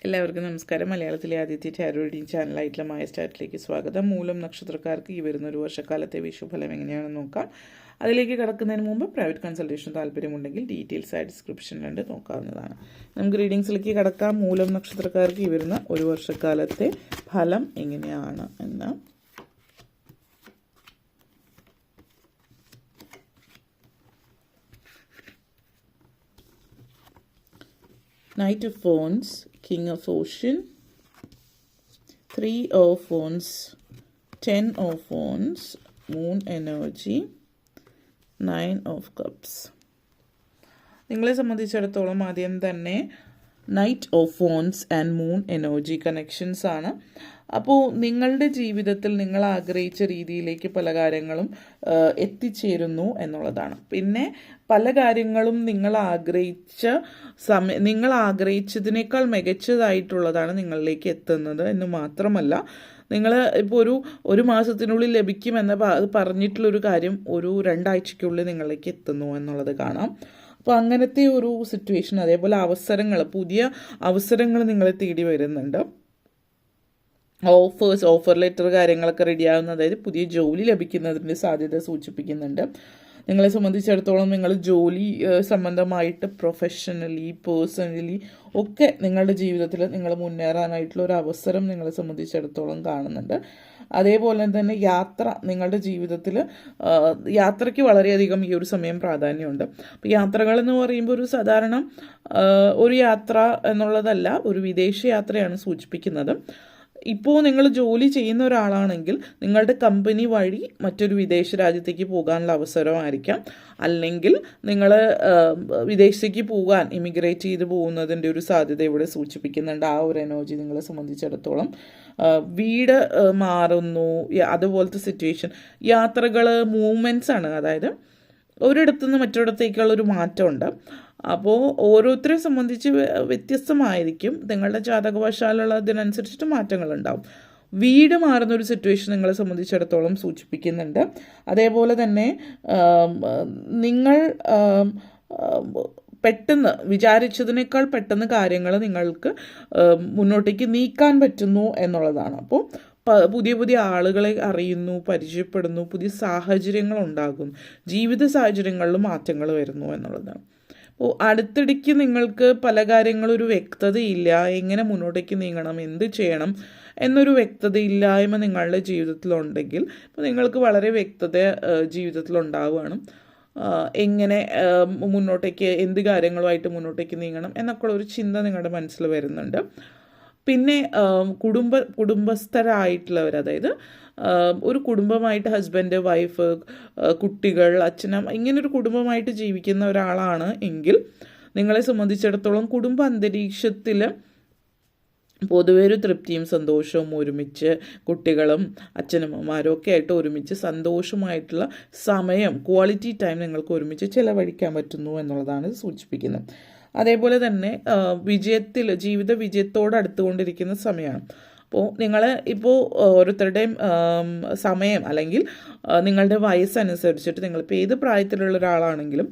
എല്ലാവർക്കും നമസ്കാരം. മലയാളത്തിലെ ആദ്യത്തെ ടാരോ റീഡിംഗ് ചാനലായിട്ടുള്ള മായ സ്റ്റാർട്ടിലേക്ക് സ്വാഗതം. മൂലം നക്ഷത്രക്കാർക്ക് ഈ വരുന്ന ഒരു വർഷക്കാലത്തെ വിഷുഫലം എങ്ങനെയാണെന്ന് നോക്കാം. അതിലേക്ക് കടക്കുന്നതിന് മുമ്പ് പ്രൈവറ്റ് കൺസൾട്ടേഷൻ താല്പര്യമുണ്ടെങ്കിൽ ഡീറ്റെയിൽസ് ആയി ഡിസ്ക്രിപ്ഷനിലുണ്ട്, നോക്കാവുന്നതാണ്. നമുക്ക് റീഡിങ്സിലേക്ക് കടക്കാം. മൂലം നക്ഷത്രക്കാർക്ക് ഈ വരുന്ന ഒരു വർഷക്കാലത്തെ ഫലം എങ്ങനെയാണ് എന്ന്. Knight of Wands, King of Ocean, 3 of Wands, 10 of Wands, Moon Energy, 9 of Cups. നിങ്ങളെ സംബന്ധിച്ചിടത്തോളം ആദ്യം തന്നെ knight of wands and moon energy connections ആണ്. അപ്പോൾ നിങ്ങളുടെ ജീവിതത്തിൽ നിങ്ങൾ ആഗ്രഹിച്ച രീതിയിലേക്ക് പല കാര്യങ്ങളും എത്തിച്ചേരുന്നു എന്നുള്ളതാണ്. പിന്നെ പല കാര്യങ്ങളും നിങ്ങൾ ആഗ്രഹിച്ചതിനേക്കാൾ മികച്ചതായിട്ടുള്ളതാണ് നിങ്ങളിലേക്ക് എത്തുന്നത് എന്ന് മാത്രമല്ല, നിങ്ങൾ ഇപ്പോൾ ഒരു മാസത്തിനുള്ളിൽ ലഭിക്കുമെന്ന് പറഞ്ഞിട്ടുള്ളൊരു കാര്യം ഒരു 2 ആഴ്ചയ്ക്കുള്ളിൽ നിങ്ങളിലേക്ക് എത്തുന്നു എന്നുള്ളത് കാണാം. അപ്പോൾ അങ്ങനത്തെ ഒരു സിറ്റുവേഷൻ, അതേപോലെ പുതിയ അവസരങ്ങൾ നിങ്ങളെ തേടി വരുന്നുണ്ട്. ഓഫർ ലെറ്റർ കാര്യങ്ങളൊക്കെ റെഡിയാകുന്ന, അതായത് പുതിയ ജോലി ലഭിക്കുന്നതിൻ്റെ സാധ്യത സൂചിപ്പിക്കുന്നുണ്ട്. നിങ്ങളെ സംബന്ധിച്ചിടത്തോളം നിങ്ങൾ ജോലി സംബന്ധമായിട്ട് പ്രൊഫഷണലി പേഴ്സണലി ഒക്കെ നിങ്ങളുടെ ജീവിതത്തിൽ നിങ്ങൾ മുന്നേറാനായിട്ടുള്ള ഒരു അവസരം നിങ്ങളെ സംബന്ധിച്ചിടത്തോളം കാണുന്നുണ്ട്. അതേപോലെ തന്നെ നിങ്ങളുടെ ജീവിതത്തിൽ യാത്രയ്ക്ക് വളരെയധികം ഈ ഒരു സമയം പ്രാധാന്യമുണ്ട്. അപ്പോൾ യാത്രകൾ എന്ന് പറയുമ്പോൾ ഒരു സാധാരണ ഒരു യാത്ര എന്നുള്ളതല്ല, ഒരു വിദേശ യാത്രയാണ് സൂചിപ്പിക്കുന്നത്. ഇപ്പോൾ നിങ്ങൾ ജോലി ചെയ്യുന്ന ഒരാളാണെങ്കിൽ നിങ്ങളുടെ കമ്പനി വഴി മറ്റൊരു വിദേശ രാജ്യത്തേക്ക് പോകാനുള്ള അവസരമായിരിക്കാം. അല്ലെങ്കിൽ നിങ്ങൾ വിദേശത്തേക്ക് പോകാൻ ഇമിഗ്രേറ്റ് ചെയ്ത് പോകുന്നതിൻ്റെ ഒരു സാധ്യത ഇവിടെ സൂചിപ്പിക്കുന്നുണ്ട്. ആ ഒരു എനർജി നിങ്ങളെ സംബന്ധിച്ചിടത്തോളം വീട് മാറുന്നു, അതുപോലത്തെ സിറ്റുവേഷൻ. യാത്രകൾ മൂവ്മെൻറ്റ്സ് ആണ്, അതായത് ഒരിടത്തുനിന്ന് മറ്റൊരിടത്തേക്കുള്ളൊരു മാറ്റമുണ്ട്. അപ്പോൾ ഓരോരുത്തരെ സംബന്ധിച്ച് വ്യത്യസ്തമായിരിക്കും. നിങ്ങളുടെ ജാതകവശാലുള്ളതിനനുസരിച്ചിട്ട് മാറ്റങ്ങളുണ്ടാവും. വീട് മാറുന്ന ഒരു സിറ്റുവേഷൻ നിങ്ങളെ സംബന്ധിച്ചിടത്തോളം സൂചിപ്പിക്കുന്നുണ്ട്. അതേപോലെ തന്നെ നിങ്ങൾ പെട്ടെന്ന് വിചാരിച്ചതിനേക്കാൾ പെട്ടെന്ന് കാര്യങ്ങൾ നിങ്ങൾക്ക് മുന്നോട്ടേക്ക് നീക്കാൻ പറ്റുന്നു എന്നുള്ളതാണ്. അപ്പോൾ പുതിയ പുതിയ ആളുകളെ അറിയുന്നു, പരിചയപ്പെടുന്നു, പുതിയ സാഹചര്യങ്ങൾ ഉണ്ടാകുന്നു, ജീവിത സാഹചര്യങ്ങളിലും മാറ്റങ്ങൾ വരുന്നു എന്നുള്ളതാണ്. അപ്പോൾ അടുത്തിടയ്ക്ക് നിങ്ങൾക്ക് പല കാര്യങ്ങളും ഒരു വ്യക്തതയില്ല, എങ്ങനെ മുന്നോട്ടേക്ക് നീങ്ങണം, എന്ത് ചെയ്യണം എന്നൊരു വ്യക്തതയില്ലായ്മ നിങ്ങളുടെ ജീവിതത്തിലുണ്ടെങ്കിൽ ഇപ്പോൾ നിങ്ങൾക്ക് വളരെ വ്യക്തത ജീവിതത്തിലുണ്ടാവുകയാണ്. എങ്ങനെ മുന്നോട്ടേക്ക്, എന്ത് കാര്യങ്ങളുമായിട്ട് മുന്നോട്ടേക്ക് നീങ്ങണം എന്നൊക്കെയുള്ള ഒരു ചിന്ത നിങ്ങളുടെ മനസ്സിൽ വരുന്നുണ്ട്. പിന്നെ കുടുംബസ്ഥരായിട്ടുള്ളവർ, അതായത് ഒരു കുടുംബമായിട്ട് ഹസ്ബൻഡ്, വൈഫ്, കുട്ടികൾ, അച്ഛനമ്മ, ഇങ്ങനൊരു കുടുംബമായിട്ട് ജീവിക്കുന്ന ഒരാളാണ് എങ്കിൽ നിങ്ങളെ സംബന്ധിച്ചിടത്തോളം കുടുംബ അന്തരീക്ഷത്തിൽ പൊതുവെ ഒരു തൃപ്തിയും സന്തോഷവും, ഒരുമിച്ച് കുട്ടികളും അച്ഛനമ്മമാരും ഒക്കെ ആയിട്ട് ഒരുമിച്ച് സന്തോഷമായിട്ടുള്ള സമയം, ക്വാളിറ്റി ടൈം നിങ്ങൾക്ക് ഒരുമിച്ച് ചിലവഴിക്കാൻ പറ്റുന്നു എന്നുള്ളതാണ് സൂചിപ്പിക്കുന്നത്. അതേപോലെ തന്നെ ജീവിത വിജയത്തോടടുത്തുകൊണ്ടിരിക്കുന്ന സമയമാണ്. അപ്പോൾ നിങ്ങൾ ഓരോരുത്തരുടെയും സമയം അല്ലെങ്കിൽ നിങ്ങളുടെ വയസ്സനുസരിച്ചിട്ട് നിങ്ങളിപ്പോൾ ഏത് പ്രായത്തിലുള്ള ഒരാളാണെങ്കിലും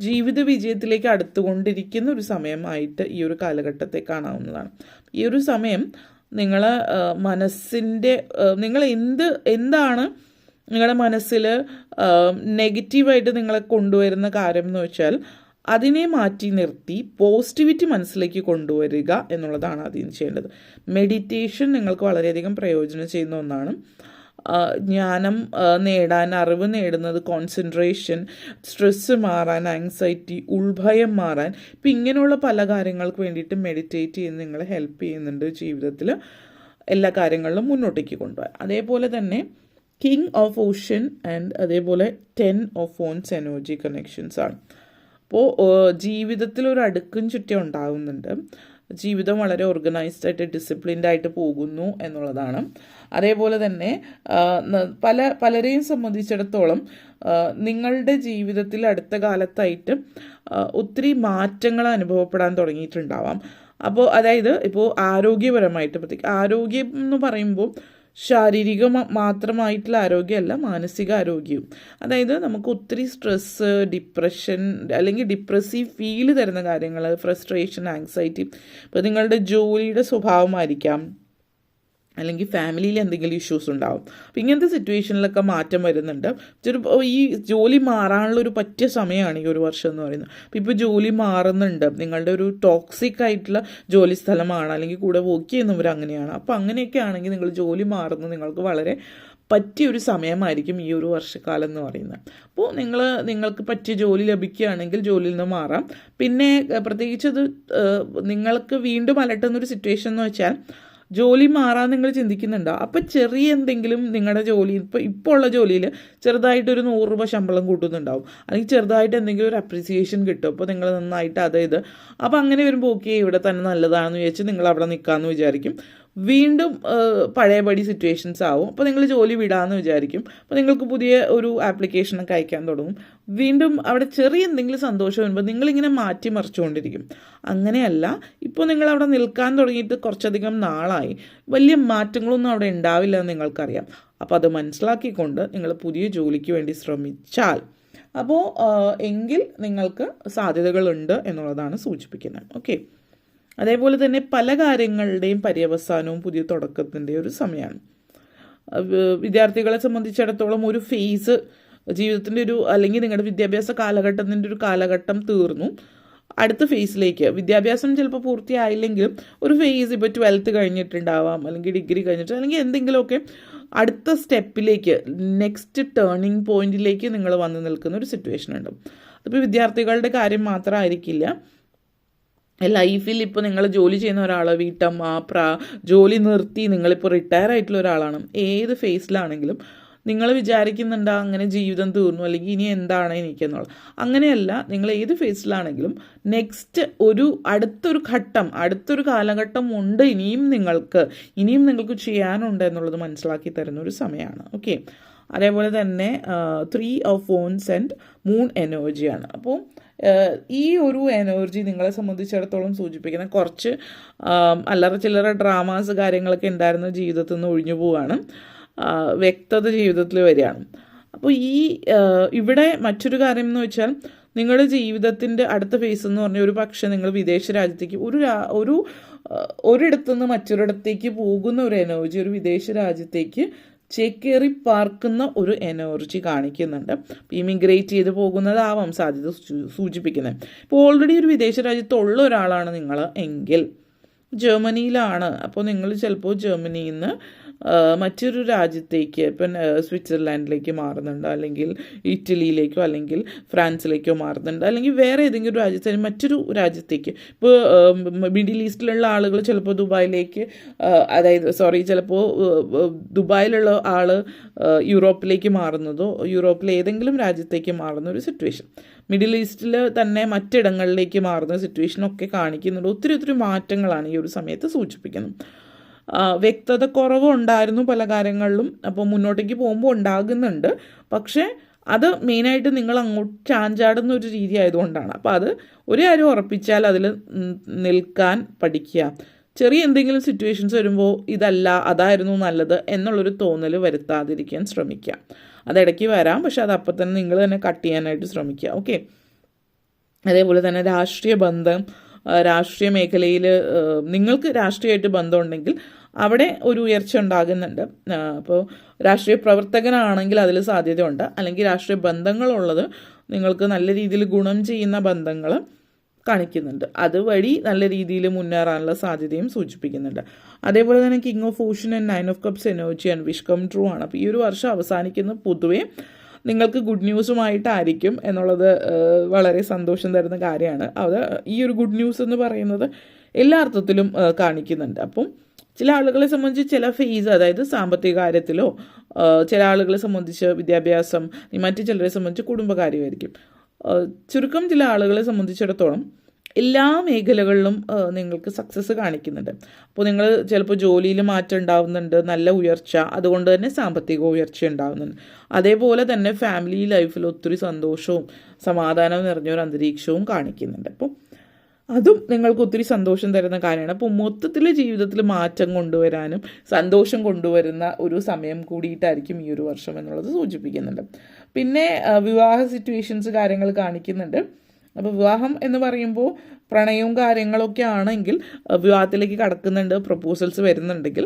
ജീവിത വിജയത്തിലേക്ക് അടുത്തുകൊണ്ടിരിക്കുന്ന ഒരു സമയമായിട്ട് ഈ ഒരു കാലഘട്ടത്തെ കാണാവുന്നതാണ്. ഈ ഒരു സമയം നിങ്ങൾ എന്താണ് നിങ്ങളുടെ മനസ്സിൽ നെഗറ്റീവായിട്ട് നിങ്ങളെ കൊണ്ടുവരുന്ന കാര്യം എന്ന് വെച്ചാൽ അതിനെ മാറ്റി നിർത്തി പോസിറ്റിവിറ്റി മനസ്സിലേക്ക് കൊണ്ടുവരിക എന്നുള്ളതാണ് ആദ്യം ചെയ്യേണ്ടത്. മെഡിറ്റേഷൻ നിങ്ങൾക്ക് വളരെയധികം പ്രയോജനം ചെയ്യുന്ന ഒന്നാണ്. ജ്ഞാനം നേടാൻ, അറിവ് നേടുന്നത്, കോൺസെൻട്രേഷൻ, സ്ട്രെസ്സ് മാറാൻ, ആങ്സൈറ്റി, ഉൾഭയം മാറാൻ, ഇപ്പം ഇങ്ങനെയുള്ള പല കാര്യങ്ങൾക്ക് വേണ്ടിയിട്ട് മെഡിറ്റേറ്റ് ചെയ്യുന്ന നിങ്ങളെ ഹെൽപ്പ് ചെയ്യുന്നുണ്ട് ജീവിതത്തിൽ എല്ലാ കാര്യങ്ങളിലും മുന്നോട്ടേക്ക് കൊണ്ടുപോകാൻ. അതേപോലെ തന്നെ കിങ് ഓഫ് ഓഷ്യൻ ആൻഡ് അതേപോലെ 10 ഓഫ് വോൺസ് എനർജി കണക്ഷൻസ് ആണ്. അപ്പോൾ ജീവിതത്തിൽ ഒരു അടുക്കും ചുറ്റും ഉണ്ടാകുന്നുണ്ട്. ജീവിതം വളരെ ഓർഗനൈസ്ഡ് ആയിട്ട് ഡിസിപ്ലിൻഡ് ആയിട്ട് പോകുന്നു എന്നുള്ളതാണ്. അതേപോലെ തന്നെ പലരെയും സംബന്ധിച്ചിടത്തോളം നിങ്ങളുടെ ജീവിതത്തിൽ അടുത്ത കാലത്തായിട്ട് ഒത്തിരി മാറ്റങ്ങൾ അനുഭവപ്പെടാൻ തുടങ്ങിയിട്ടുണ്ടാവാം. അപ്പോൾ അതായത് ഇപ്പോൾ ആരോഗ്യപരമായിട്ട്, ആരോഗ്യം എന്ന് പറയുമ്പോൾ മാത്രമായിട്ടുള്ള ആരോഗ്യമല്ല, മാനസിക ആരോഗ്യവും. അതായത് നമുക്ക് ഒത്തിരി സ്ട്രെസ്സ്, ഡിപ്രഷൻ അല്ലെങ്കിൽ ഡിപ്രസീവ് ഫീൽ തരുന്ന കാര്യങ്ങൾ, ഫ്രസ്ട്രേഷൻ, ആങ്സൈറ്റി, ഇപ്പോൾ നിങ്ങളുടെ ജോലിയുടെ സ്വഭാവമായിരിക്കാം, അല്ലെങ്കിൽ ഫാമിലിയിൽ എന്തെങ്കിലും ഇഷ്യൂസ് ഉണ്ടാവും. അപ്പോൾ ഇങ്ങനത്തെ സിറ്റുവേഷനിലൊക്കെ മാറ്റം വരുന്നുണ്ട്. ഈ ജോലി മാറാനുള്ളൊരു പറ്റിയ സമയമാണ് ഈ ഒരു വർഷം എന്ന് പറയുന്നത്. അപ്പോൾ ഇപ്പോൾ ജോലി മാറുന്നുണ്ട്, നിങ്ങളുടെ ഒരു ടോക്സിക് ആയിട്ടുള്ള ജോലി സ്ഥലമാണ്, അല്ലെങ്കിൽ കൂടെ വർക്ക് ചെയ്യുന്നവർ അങ്ങനെയാണ്. അപ്പോൾ അങ്ങനെയൊക്കെ ആണെങ്കിൽ നിങ്ങൾ ജോലി മാറുന്നത് നിങ്ങൾക്ക് വളരെ പറ്റിയൊരു സമയമായിരിക്കും ഈ ഒരു വർഷക്കാലം എന്ന് പറയുന്നത്. അപ്പോൾ നിങ്ങൾക്ക് പറ്റിയ ജോലി ലഭിക്കുകയാണെങ്കിൽ ജോലിയിൽ നിന്ന് മാറാം. പിന്നെ പ്രത്യേകിച്ച് അത് നിങ്ങൾക്ക് വീണ്ടും അലട്ടുന്നൊരു സിറ്റുവേഷൻ എന്ന് വെച്ചാൽ ജോലി മാറാൻ നിങ്ങൾ ചിന്തിക്കുന്നുണ്ടോ? അപ്പോൾ ചെറിയ എന്തെങ്കിലും നിങ്ങളുടെ ജോലി ഇപ്പോൾ ഉള്ള ജോലിയിൽ ചെറുതായിട്ടൊരു 100 രൂപ ശമ്പളം കൂട്ടുന്നുണ്ടാവും, അല്ലെങ്കിൽ ചെറുതായിട്ട് എന്തെങ്കിലും ഒരു അപ്രിസിയേഷൻ കിട്ടും. അപ്പോൾ നിങ്ങൾ നന്നായിട്ട് അതായത് അപ്പോൾ അങ്ങനെ വരുമ്പോൾ ഓക്കെ ഇവിടെ തന്നെ നല്ലതാണെന്ന് വിചാരിച്ച് നിങ്ങൾ അവിടെ നിൽക്കാമെന്ന് വിചാരിക്കും. വീണ്ടും പഴയപടി സിറ്റുവേഷൻസ് ആവും. അപ്പോൾ നിങ്ങൾ ജോലി വിടാമെന്ന് വിചാരിക്കും. അപ്പോൾ നിങ്ങൾക്ക് പുതിയ ഒരു ആപ്ലിക്കേഷനൊക്കെ അയക്കാൻ തുടങ്ങും. വീണ്ടും അവിടെ ചെറിയ എന്തെങ്കിലും സന്തോഷം വരുമ്പോൾ നിങ്ങളിങ്ങനെ മാറ്റി മറിച്ചുകൊണ്ടിരിക്കും. അങ്ങനെയല്ല, ഇപ്പോൾ നിങ്ങൾ അവിടെ നിൽക്കാൻ തുടങ്ങിയിട്ട് കുറച്ചധികം നാളായി, വലിയ മാറ്റങ്ങളൊന്നും അവിടെ ഉണ്ടാവില്ല എന്ന് നിങ്ങൾക്കറിയാം. അപ്പോൾ അത് മനസ്സിലാക്കിക്കൊണ്ട് നിങ്ങൾ പുതിയ ജോലിക്ക് വേണ്ടി ശ്രമിച്ചാൽ എങ്കിൽ നിങ്ങൾക്ക് സാധ്യതകളുണ്ട് എന്നുള്ളതാണ് സൂചിപ്പിക്കുന്നത്. ഓക്കെ. അതേപോലെ തന്നെ പല കാര്യങ്ങളുടെയും പര്യവസാനവും പുതിയ തുടക്കത്തിൻ്റെ ഒരു സമയമാണ്. വിദ്യാർത്ഥികളെ സംബന്ധിച്ചിടത്തോളം ഒരു ഫേസ് ജീവിതത്തിൻ്റെ അല്ലെങ്കിൽ നിങ്ങളുടെ വിദ്യാഭ്യാസ കാലഘട്ടത്തിൻ്റെ ഒരു കാലഘട്ടം തീർന്നു. അടുത്ത ഫേസിലേക്ക് വിദ്യാഭ്യാസം ചിലപ്പോൾ പൂർത്തിയായില്ലെങ്കിലും ഒരു ഫേസ് ഇപ്പോൾ 12th കഴിഞ്ഞിട്ടുണ്ടാവാം, അല്ലെങ്കിൽ ഡിഗ്രി കഴിഞ്ഞിട്ട്, അല്ലെങ്കിൽ എന്തെങ്കിലുമൊക്കെ അടുത്ത സ്റ്റെപ്പിലേക്ക്, നെക്സ്റ്റ് ടേണിംഗ് പോയിന്റിലേക്ക് നിങ്ങൾ വന്ന് നിൽക്കുന്ന ഒരു സിറ്റുവേഷൻ ഉണ്ട്. അതിപ്പോൾ വിദ്യാർത്ഥികളുടെ കാര്യം മാത്രമായിരിക്കില്ല, ലൈഫിൽ ഇപ്പോൾ നിങ്ങൾ ജോലി ചെയ്യുന്ന ഒരാൾ, വീട്ടമ്മ, ജോലി നിർത്തി നിങ്ങളിപ്പോൾ റിട്ടയർ ആയിട്ടുള്ള ഒരാളാണ്, ഏത് ഫേസിലാണെങ്കിലും നിങ്ങൾ വിചാരിക്കുന്നുണ്ടോ അങ്ങനെ ജീവിതം തീർന്നു, അല്ലെങ്കിൽ ഇനി എന്താണ് എനിക്കെന്നുള്ളത്. അങ്ങനെയല്ല, നിങ്ങൾ ഏത് ഫേസിലാണെങ്കിലും നെക്സ്റ്റ് അടുത്തൊരു ഘട്ടം, അടുത്തൊരു കാലഘട്ടം ഉണ്ട്, ഇനിയും നിങ്ങൾക്ക് ചെയ്യാനുണ്ട് എന്നുള്ളത് മനസ്സിലാക്കി തരുന്ന ഒരു സമയമാണ്. ഓക്കെ. അതേപോലെ തന്നെ 3 of Wands ആൻഡ് മൂൺ എനർജിയാണ്. അപ്പോൾ ഈ ഒരു എനർജി നിങ്ങളെ സംബന്ധിച്ചിടത്തോളം സൂചിപ്പിക്കുന്ന കുറച്ച് അല്ലറ ചില്ലറ ഡ്രാമാസ് കാര്യങ്ങളൊക്കെ ഉണ്ടായിരുന്ന ജീവിതത്തിൽ നിന്ന് ഒഴിഞ്ഞു പോവുകയാണ്, വ്യക്തത ജീവിതത്തിൽ വരികയാണ്. അപ്പോൾ ഇവിടെ മറ്റൊരു കാര്യം എന്ന് വെച്ചാൽ നിങ്ങളുടെ ജീവിതത്തിൻ്റെ അടുത്ത ഫേസ് എന്ന് പറഞ്ഞാൽ ഒരു പക്ഷേ നിങ്ങൾ വിദേശ രാജ്യത്തേക്ക് ഒരിടത്തുനിന്ന് മറ്റൊരിടത്തേക്ക് പോകുന്ന ഒരു എനർജി, ഒരു വിദേശ രാജ്യത്തേക്ക് ചേക്കേറി പാർക്കുന്ന ഒരു എനർജി കാണിക്കുന്നുണ്ട്. ഇമിഗ്രേറ്റ് ചെയ്ത് പോകുന്നതാവാം സാധ്യത സൂചിപ്പിക്കുന്നത്. ഇപ്പോൾ ഓൾറെഡി ഒരു വിദേശ രാജ്യത്തുള്ള ഒരാളാണ് നിങ്ങൾ എങ്കിൽ ജർമ്മനിയിലാണ്, അപ്പോൾ നിങ്ങൾ ചിലപ്പോൾ ജർമ്മനിയിൽ നിന്ന് മറ്റൊരു രാജ്യത്തേക്ക്, ഇപ്പം സ്വിറ്റ്സർലാൻഡിലേക്ക് മാറുന്നുണ്ട്, അല്ലെങ്കിൽ ഇറ്റലിയിലേക്കോ അല്ലെങ്കിൽ ഫ്രാൻസിലേക്കോ മാറുന്നുണ്ട്, അല്ലെങ്കിൽ വേറെ ഏതെങ്കിലും രാജ്യത്തിന് മറ്റൊരു രാജ്യത്തേക്ക്. ഇപ്പോൾ മിഡിൽ ഈസ്റ്റിലുള്ള ആളുകൾ ചിലപ്പോൾ ദുബായിലേക്ക്, ചിലപ്പോൾ ദുബായിലുള്ള ആൾ യൂറോപ്പിലേക്ക് മാറുന്നതോ യൂറോപ്പിലെ ഏതെങ്കിലും രാജ്യത്തേക്ക് മാറുന്ന ഒരു സിറ്റുവേഷൻ, മിഡിൽ ഈസ്റ്റിൽ തന്നെ മറ്റിടങ്ങളിലേക്ക് മാറുന്ന സിറ്റുവേഷനൊക്കെ കാണിക്കുന്നുണ്ട്. ഒത്തിരി മാറ്റങ്ങളാണ് ഈ ഒരു സമയത്ത് സൂചിപ്പിക്കുന്നത്. വ്യക്തത കുറവുണ്ടായിരുന്നു പല കാര്യങ്ങളിലും, അപ്പോൾ മുന്നോട്ടേക്ക് പോകുമ്പോൾ ഉണ്ടാകുന്നുണ്ട്. പക്ഷേ അത് മെയിനായിട്ട് നിങ്ങൾ അങ്ങോട്ട് ചാഞ്ചാടുന്ന ഒരു രീതി ആയതുകൊണ്ടാണ്. അപ്പോൾ അത് ഒരു കാര്യം ഉറപ്പിച്ചാൽ അതിൽ നിൽക്കാൻ പഠിക്കുക. ചെറിയ എന്തെങ്കിലും സിറ്റുവേഷൻസ് വരുമ്പോൾ അതായിരുന്നു നല്ലത് എന്നുള്ളൊരു തോന്നൽ വരുത്താതിരിക്കാൻ ശ്രമിക്കുക. അതിടയ്ക്ക് വരാം, പക്ഷെ അത് അപ്പം തന്നെ നിങ്ങൾ തന്നെ കട്ട് ചെയ്യാനായിട്ട് ശ്രമിക്കുക. ഓക്കെ. അതേപോലെ തന്നെ രാഷ്ട്രീയ മേഖലയിൽ നിങ്ങൾക്ക് രാഷ്ട്രീയമായിട്ട് ബന്ധമുണ്ടെങ്കിൽ അവിടെ ഒരു ഉയർച്ച ഉണ്ടാകുന്നുണ്ട്. അപ്പോൾ രാഷ്ട്രീയ പ്രവർത്തകനാണെങ്കിൽ അതിൽ സാധ്യതയുണ്ട്, അല്ലെങ്കിൽ രാഷ്ട്രീയ ബന്ധങ്ങളുള്ളത് നിങ്ങൾക്ക് നല്ല രീതിയിൽ ഗുണം ചെയ്യുന്ന ബന്ധങ്ങൾ കാണിക്കുന്നുണ്ട്. അതുവഴി നല്ല രീതിയിൽ മുന്നേറാനുള്ള സാധ്യതയും സൂചിപ്പിക്കുന്നുണ്ട്. അതേപോലെ തന്നെ king of ocean and 9 of Cups energy and wish come true ആണ്. അപ്പോൾ ഈ ഒരു വർഷം അവസാനിക്കുന്ന പൊതുവേ നിങ്ങൾക്ക് ഗുഡ് ന്യൂസുമായിട്ടായിരിക്കും എന്നുള്ളത് വളരെ സന്തോഷം തരുന്ന കാര്യമാണ്. ഈ ഒരു ഗുഡ് ന്യൂസ് എന്ന് പറയുന്നത് എല്ലാ അർത്ഥത്തിലും കാണിക്കുന്നുണ്ട്. അപ്പം ചില ആളുകളെ സംബന്ധിച്ച് ചില ഫേസ്, അതായത് സാമ്പത്തിക കാര്യത്തിലോ, ചില ആളുകളെ സംബന്ധിച്ച് വിദ്യാഭ്യാസം, മറ്റു ചിലരെ സംബന്ധിച്ച് കുടുംബകാര്യമായിരിക്കും. ചുരുക്കം ചില ആളുകളെ സംബന്ധിച്ചിടത്തോളം എല്ലാ മേഖലകളിലും നിങ്ങൾക്ക് സക്സസ് കാണിക്കുന്നുണ്ട്. അപ്പോൾ നിങ്ങൾ ചിലപ്പോൾ ജോലിയിൽ മാറ്റം ഉണ്ടാവുന്നുണ്ട്, നല്ല ഉയർച്ച, അതുകൊണ്ട് തന്നെ സാമ്പത്തിക ഉയർച്ച ഉണ്ടാവുന്നുണ്ട്. അതേപോലെ തന്നെ ഫാമിലി ലൈഫിൽ ഒത്തിരി സന്തോഷവും സമാധാനവും നിറഞ്ഞൊരു അന്തരീക്ഷവും കാണിക്കുന്നുണ്ട്. അപ്പോൾ അതും നിങ്ങൾക്ക് ഒത്തിരി സന്തോഷം തരുന്ന കാര്യമാണ്. അപ്പോൾ മൊത്തത്തിൽ ജീവിതത്തിൽ മാറ്റം കൊണ്ടുവരാനും സന്തോഷം കൊണ്ടുവരുന്ന ഒരു സമയം കൂടിയിട്ടായിരിക്കും ഈ ഒരു വർഷം എന്നുള്ളത് സൂചിപ്പിക്കുന്നുണ്ട്. പിന്നെ വിവാഹ സിറ്റുവേഷൻസ് കാര്യങ്ങൾ കാണിക്കുന്നുണ്ട്. അപ്പോൾ വിവാഹം എന്ന് പറയുമ്പോൾ പ്രണയവും കാര്യങ്ങളൊക്കെ ആണെങ്കിൽ വിവാഹത്തിലേക്ക് കടക്കുന്നുണ്ട്, പ്രപ്പോസൽസ് വരുന്നുണ്ടെങ്കിൽ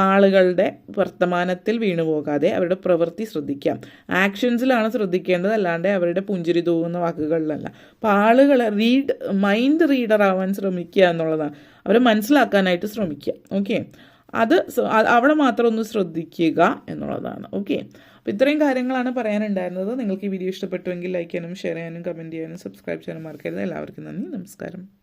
ആളുകളുടെ വർത്തമാനത്തിൽ വീണു പോകാതെ അവരുടെ പ്രവൃത്തി ശ്രദ്ധിക്കാം. ആക്ഷൻസിലാണ് ശ്രദ്ധിക്കേണ്ടത്, അല്ലാണ്ട് അവരുടെ പുഞ്ചിരി തൂകുന്ന വാക്കുകളിലല്ല. അപ്പോൾ ആളുകളെ മൈൻഡ് റീഡർ ആവാൻ ശ്രമിക്കുക എന്നുള്ളതാണ്. അവരെ മനസ്സിലാക്കാനായിട്ട് ശ്രമിക്കുക. ഓക്കെ, അവിടെ മാത്രം ഒന്ന് ശ്രദ്ധിക്കുക എന്നുള്ളതാണ്. ഓക്കെ, അപ്പോൾ ഇത്രയും കാര്യങ്ങളാണ് പറയാനുണ്ടായിരുന്നത്. നിങ്ങൾക്ക് ഈ വീഡിയോ ഇഷ്ടപ്പെട്ടുവെങ്കിൽ ലൈക്ക് ചെയ്യാനും ഷെയർ ചെയ്യാനും കമൻറ്റ് ചെയ്യാനും സബ്സ്ക്രൈബ് ചെയ്യാനും മറക്കരുത്. എല്ലാവർക്കും നന്ദി, നമസ്കാരം.